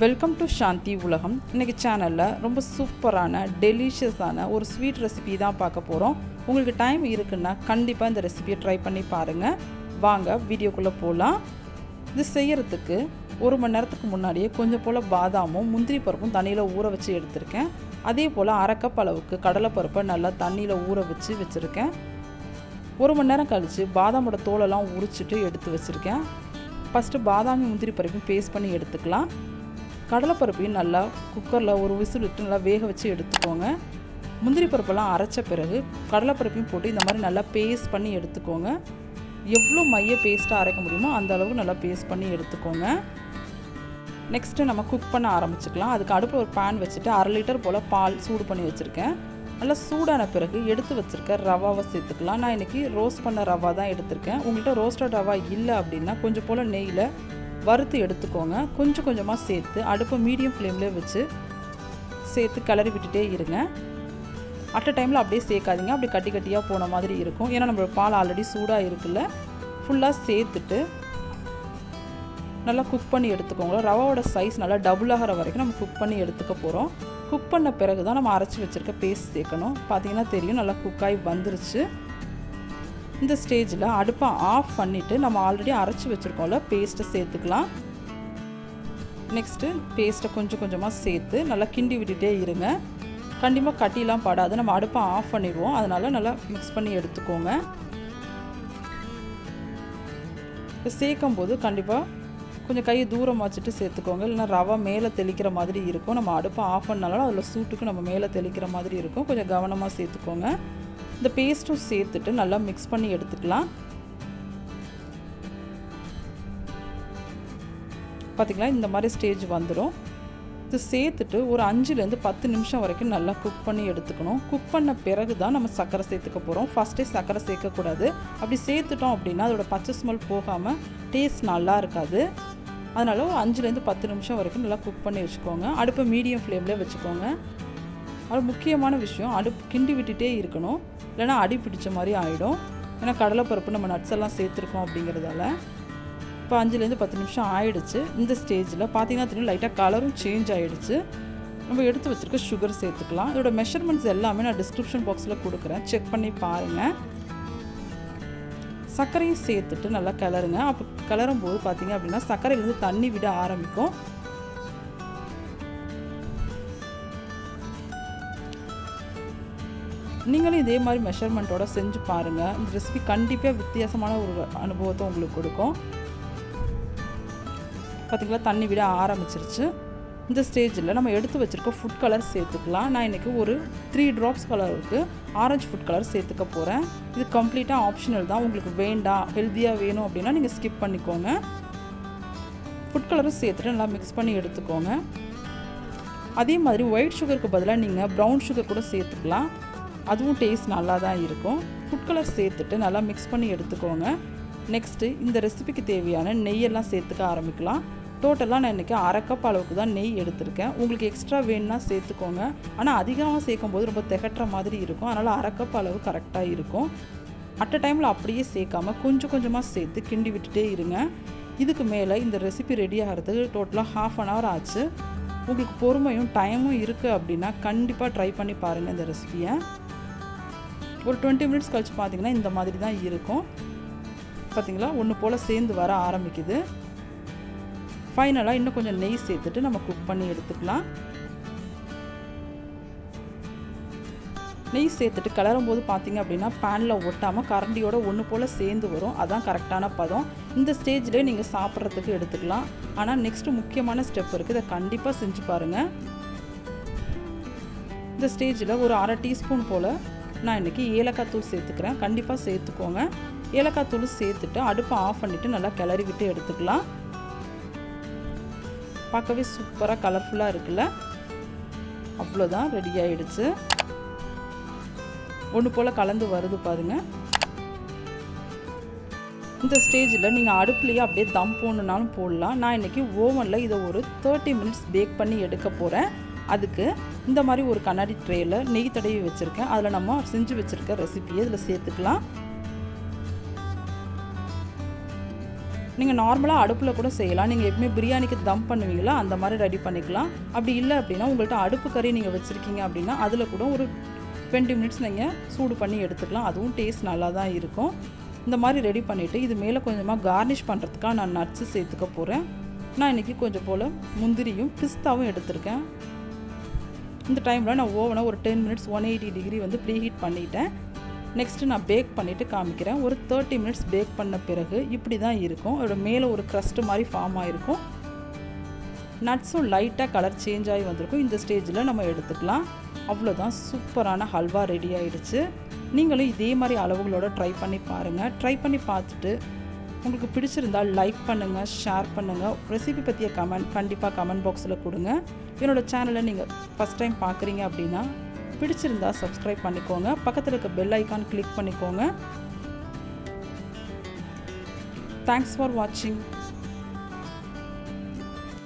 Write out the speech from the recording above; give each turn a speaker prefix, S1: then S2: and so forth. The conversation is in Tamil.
S1: வெல்கம் டு சாந்தி உலகம். இன்றைக்கி சேனலில் ரொம்ப சூப்பரான டெலிஷியஸான ஒரு ஸ்வீட் ரெசிபி தான் பார்க்க போகிறோம். உங்களுக்கு டைம் இருக்குன்னா கண்டிப்பாக இந்த ரெசிபியை ட்ரை பண்ணி பாருங்கள். வாங்க வீடியோக்குள்ளே போகலாம். இது செய்கிறதுக்கு 1 மணி நேரத்துக்கு முன்னாடியே கொஞ்சம் போல் பாதாமும் முந்திரி பருப்பும் தண்ணியில் ஊற வச்சு எடுத்திருக்கேன். அதே போல் 1/2 கப் அளவுக்கு கடலைப்பருப்பை நல்லா தண்ணியில் ஊற வச்சு வச்சுருக்கேன். 1 மணி நேரம் கழித்து பாதாமோட தோலெல்லாம் உரிச்சிட்டு எடுத்து வச்சுருக்கேன். ஃபஸ்ட்டு பாதாமி முந்திரி பருப்பையும் பேஸ்ட் பண்ணி எடுத்துக்கலாம். கடலைப்பருப்பையும் நல்லா குக்கரில் ஒரு விசில் விட்டு நல்லா வேக வச்சு எடுத்துக்கோங்க. முந்திரி பருப்பெல்லாம் அரைச்ச பிறகு கடலைப்பருப்பையும் போட்டு இந்த மாதிரி நல்லா பேஸ்ட் பண்ணி எடுத்துக்கோங்க. எவ்வளோ மைய பேஸ்ட்டாக அரைக்க முடியுமோ அந்த அளவுக்கு நல்லா பேஸ்ட் பண்ணி எடுத்துக்கோங்க. நெக்ஸ்ட்டு நம்ம குக் பண்ண ஆரம்பிச்சுக்கலாம். அதுக்கு அடுப்பில் ஒரு பேன் வச்சுட்டு 1/2 லிட்டர் போல் பால் சூடு பண்ணி வச்சுருக்கேன். நல்லா சூடான பிறகு எடுத்து வச்சுருக்க ரவாவை சேர்த்துக்கலாம். நான் இன்றைக்கி ரோஸ்ட் பண்ண ரவா தான் எடுத்திருக்கேன். உங்கள்கிட்ட ரோஸ்டட் ரவா இல்லை அப்படின்னா கொஞ்சம் போல் நெய்யில் வறுத்து எடுத்துக்கோங்க. கொஞ்சம் கொஞ்சமாக சேர்த்து அடுப்பை மீடியம் ஃப்ளேம்லேயே வச்சு சேர்த்து கிளறி விட்டுட்டே இருங்க. அட் அ டைமில் அப்படியே சேர்க்காதீங்க, அப்படி கட்டி கட்டியாக போன மாதிரி இருக்கும். ஏன்னா நம்மளோட பால் ஆல்ரெடி சூடாக இருக்குல்ல. ஃபுல்லாக சேர்த்துட்டு நல்லா குக் பண்ணி எடுத்துக்கோங்க. ரவாவோட சைஸ் நல்லா டபுள் ஆகிற வரைக்கும் நம்ம குக் பண்ணி எடுத்துக்க போகிறோம். குக் பண்ண பிறகு தான் நம்ம அரைச்சி வச்சுருக்க பேஸ்ட் சேர்க்கணும். பார்த்திங்கன்னா தெரியும், நல்லா குக்காகி வந்துருச்சு. இந்த ஸ்டேஜில் அடுப்பை ஆஃப் பண்ணிவிட்டு நம்ம ஆல்ரெடி அரைச்சி வச்சுருக்கோம்ல பேஸ்ட்டை சேர்த்துக்கலாம். நெக்ஸ்ட்டு பேஸ்ட்டை கொஞ்சம் கொஞ்சமாக சேர்த்து நல்லா கிண்டி விட்டுட்டே இருங்க. கண்டிப்பாக கட்டிலாம் படாது. நம்ம அடுப்பை ஆஃப் பண்ணிடுவோம், அதனால் நல்லா மிக்ஸ் பண்ணி எடுத்துக்கோங்க. சேர்க்கும் போது கண்டிப்பாக கொஞ்சம் கையை தூரம் வச்சுட்டு சேர்த்துக்கோங்க, இல்லைனா ரவா மேலே தெளிக்கிற மாதிரி இருக்கும். நம்ம அடுப்பை ஆஃப் பண்ணாலும் அதில் சூட்டுக்கு நம்ம மேலே தெளிக்கிற மாதிரி இருக்கும். கொஞ்சம் கவனமாக சேர்த்துக்கோங்க. இந்த பேஸ்ட்டும் சேர்த்துட்டு நல்லா மிக்ஸ் பண்ணி எடுத்துக்கலாம். பார்த்திங்களா, இந்த மாதிரி ஸ்டேஜ் வந்துடும். இது சேர்த்துட்டு ஒரு 5லேருந்து 10 நிமிஷம் வரைக்கும் நல்லா குக் பண்ணி எடுத்துக்கணும். குக் பண்ண பிறகு தான் நம்ம சர்க்கரை சேர்த்துக்க போகிறோம். ஃபஸ்ட்டே சர்க்கரை சேர்க்கக்கூடாது. அப்படி சேர்த்துட்டோம் அப்படின்னா அதோட பச்சை ஸ்மெல் போகாமல் டேஸ்ட் நல்லா இருக்காது. அதனால் ஒரு 5லேருந்து 10 நிமிஷம் வரைக்கும் நல்லா குக் பண்ணி வச்சுக்கோங்க. அடுப்பை மீடியம் ஃப்ளேம்லேயே வச்சுக்கோங்க. அது முக்கியமான விஷயம், அடுப்பு கிண்டி விட்டுட்டே இருக்கணும், இல்லைனா அடி பிடிச்ச மாதிரி ஆகிடும். ஏன்னா கடலைப்பருப்பு நம்ம நட்ஸ் எல்லாம் சேர்த்துருக்கோம் அப்படிங்கிறதால. இப்போ 5லேருந்து 10 நிமிஷம் ஆகிடுச்சு. இந்த ஸ்டேஜில் பார்த்திங்கன்னா தெரியும், லைட்டாக கலரும் சேஞ்ச் ஆகிடுச்சு. நம்ம எடுத்து வச்சுருக்க சுகர் சேர்த்துக்கலாம். இதோட மெஷர்மெண்ட்ஸ் எல்லாமே நான் டிஸ்கிரிப்ஷன் பாக்ஸில் கொடுக்குறேன், செக் பண்ணி பாருங்கள். சர்க்கரையும் சேர்த்துட்டு நல்லா கிளறுங்க. அப்போ கிளறும் போது பார்த்திங்க அப்படின்னா சர்க்கரையிலேருந்து தண்ணி விட ஆரம்பிக்கும். நீங்களும் இதே மாதிரி மெஷர்மெண்ட்டோட செஞ்சு பாருங்கள். இந்த ரெசிபி கண்டிப்பாக வித்தியாசமான ஒரு அனுபவத்தை உங்களுக்கு கொடுக்கும். பார்த்திங்களா, தண்ணி விட ஆரம்பிச்சிருச்சு. இந்த ஸ்டேஜில் நம்ம எடுத்து வச்சுருக்க ஃபுட் கலர் சேர்த்துக்கலாம். நான் இன்றைக்கி ஒரு 3 ட்ராப்ஸ் கலருக்கு ஆரஞ்சு ஃபுட் கலர் சேர்த்துக்க போகிறேன். இது கம்ப்ளீட்டாக ஆப்ஷனல் தான். உங்களுக்கு வேண்டாம், ஹெல்த்தியாக வேணும் அப்படின்னா நீங்கள் ஸ்கிப் பண்ணிக்கோங்க. ஃபுட் கலரும் சேர்த்துட்டு நல்லா மிக்ஸ் பண்ணி எடுத்துக்கோங்க. அதே மாதிரி ஒயிட் சுகருக்கு பதிலாக நீங்கள் ப்ரௌன் சுகர் கூட சேர்த்துக்கலாம். அதுவும் டேஸ்ட் நல்லா தான் இருக்கும். ஃபுட் கலர் சேர்த்துட்டு நல்லா மிக்ஸ் பண்ணி எடுத்துக்கோங்க. நெக்ஸ்ட்டு இந்த ரெசிபிக்கு தேவையான நெய்யெல்லாம் சேர்த்துக்க ஆரம்பிக்கலாம். டோட்டலாக நான் இன்றைக்கி 1/2 கப் அளவுக்கு தான் நெய் எடுத்திருக்கேன். உங்களுக்கு எக்ஸ்ட்ரா வேணும்னா சேர்த்துக்கோங்க. ஆனால் அதிகமாக சேர்க்கும் போது ரொம்ப திகட்டுற மாதிரி இருக்கும். அதனால் 1/2 கப் அளவு கரெக்டாக இருக்கும். அட் அ டைமில் அப்படியே சேர்க்காமல் கொஞ்சம் கொஞ்சமாக சேர்த்து கிண்டி விட்டுட்டே இருங்க. இதுக்கு மேலே இந்த ரெசிபி ரெடி ஆகிறதுக்கு டோட்டலாக 1/2 hour ஆச்சு. உங்களுக்கு பொறுமையும் டைமும் இருக்குது அப்படின்னா கண்டிப்பாக ட்ரை பண்ணி பாருங்கள் இந்த ரெசிபியை. ஒரு 20 மினிட்ஸ் கழிச்சு பார்த்திங்கன்னா இந்த மாதிரி தான் இருக்கும். பார்த்திங்களா, ஒன்று போல் சேர்ந்து வர ஆரம்பிக்குது. ஃபைனலாக இன்னும் கொஞ்சம் நெய் சேர்த்துட்டு நம்ம குக் பண்ணி எடுத்துக்கலாம். நெய் சேர்த்துட்டு கிளறும் போது பார்த்திங்க அப்படின்னா பேனில் ஒட்டாமல் கரண்டியோட ஒன்று போல் சேர்ந்து வரும். அதுதான் கரெக்டான பதம். இந்த ஸ்டேஜ்லேயே நீங்கள் சாப்பிட்றதுக்கு எடுத்துக்கலாம். ஆனால் நெக்ஸ்ட்டு முக்கியமான ஸ்டெப் இருக்குது, இதை கண்டிப்பாக செஞ்சு பாருங்கள். இந்த ஸ்டேஜில் ஒரு 1/2 டீஸ்பூன் போல் நான் இன்றைக்கி ஏலக்காய் தூள் சேர்த்துக்கிறேன். கண்டிப்பாக சேர்த்துக்கோங்க. ஏலக்காய் தூள் சேர்த்துட்டு அடுப்பை ஆஃப் பண்ணிவிட்டு நல்லா கிளறி விட்டு எடுத்துக்கலாம். பார்க்கவே சூப்பராக கலர்ஃபுல்லாக இருக்குல்ல. அவ்வளோதான், ரெடி ஆகிடுச்சு. ஒன்று போல் கலந்து வருது பாருங்கள். இந்த ஸ்டேஜில் நீங்கள் அடுப்புலையே அப்படியே தம் போடணுன்னாலும் போடலாம். நான் இன்றைக்கி ஓவனில் இதை ஒரு 30 மினிட்ஸ் பேக் பண்ணி எடுக்க போகிறேன். அதுக்கு இந்த மாதிரி ஒரு கண்ணாடி ட்ரேயில் நெய் தடவி வச்சுருக்கேன். அதில் நம்ம செஞ்சு வச்சுருக்க ரெசிபியை இதில் சேர்த்துக்கலாம். நீங்கள் நார்மலாக அடுப்பில் கூட செய்யலாம். நீங்கள் எப்பவுமே பிரியாணிக்கு தம் பண்ணுவீங்களா அந்த மாதிரி ரெடி பண்ணிக்கலாம். அப்படி இல்லை அப்படின்னா உங்கள்கிட்ட அடுப்பு கறி நீங்கள் வச்சுருக்கீங்க அப்படின்னா அதில் கூட ஒரு 20 மினிட்ஸ் நீங்கள் சூடு பண்ணி எடுத்துக்கலாம். அதுவும் டேஸ்ட் நல்லா தான் இருக்கும். இந்த மாதிரி ரெடி பண்ணிவிட்டு இது மேலே கொஞ்சமாக கார்னிஷ் பண்ணுறதுக்காக நான் நட்ஸு சேர்த்துக்க போகிறேன். நான் இன்றைக்கி கொஞ்சம் போல் முந்திரியும் பிஸ்தாவும் எடுத்திருக்கேன். இந்த டைமில் நான் ஓவனை ஒரு 10 மினிட்ஸ் 180 டிகிரி வந்து ப்ரீஹீட் பண்ணிட்டேன். நெக்ஸ்ட்டு நான் பேக் பண்ணிவிட்டு காமிக்கிறேன். ஒரு 30 மினிட்ஸ் பேக் பண்ண பிறகு இப்படி தான் இருக்கும். அதோட மேலே ஒரு க்ரஸ்ட்டு மாதிரி ஃபார்ம் ஆகிருக்கும். நட்ஸும் லைட்டாக கலர் சேஞ்ச் ஆகி வந்திருக்கும். இந்த ஸ்டேஜில் நம்ம எடுத்துக்கலாம். அவ்வளோதான், சூப்பரான ஹல்வா ரெடி ஆகிடுச்சு. நீங்களும் இதே மாதிரி அளவுகளோட ட்ரை பண்ணி பாருங்கள். ட்ரை பண்ணி பார்த்துட்டு உங்களுக்கு பிடிச்சிருந்தால் லைக் பண்ணுங்கள், ஷேர் பண்ணுங்கள். ரெசிபி பற்றிய கண்டிப்பாக கமெண்ட் பாக்ஸில் கொடுங்க. என்னோடய சேனலை நீங்கள் ஃபஸ்ட் டைம் பார்க்குறீங்க அப்படின்னா பிடிச்சிருந்தா சப்ஸ்கிரைப் பண்ணிக்கோங்க. பக்கத்தில் இருக்க பெல் ஐக்கான் கிளிக் பண்ணிக்கோங்க. தேங்க்ஸ் ஃபார் வாட்சிங்.